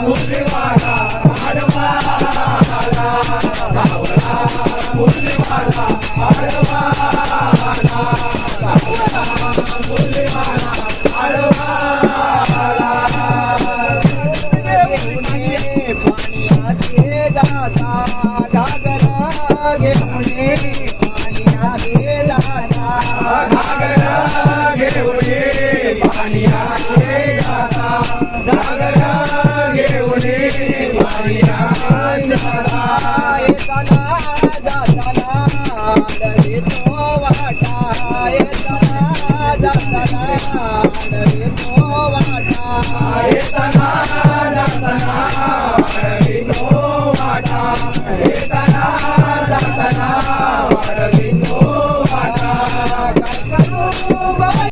मुरलीवाला आडवा आला, सावळा मुरलीवाला आडवा आला, सावळा मुरलीवाला आडवा आला. पाण्याचे दाता घागरा घेऊन पाण्याचे दाता घागरा घेऊन पाण्याचे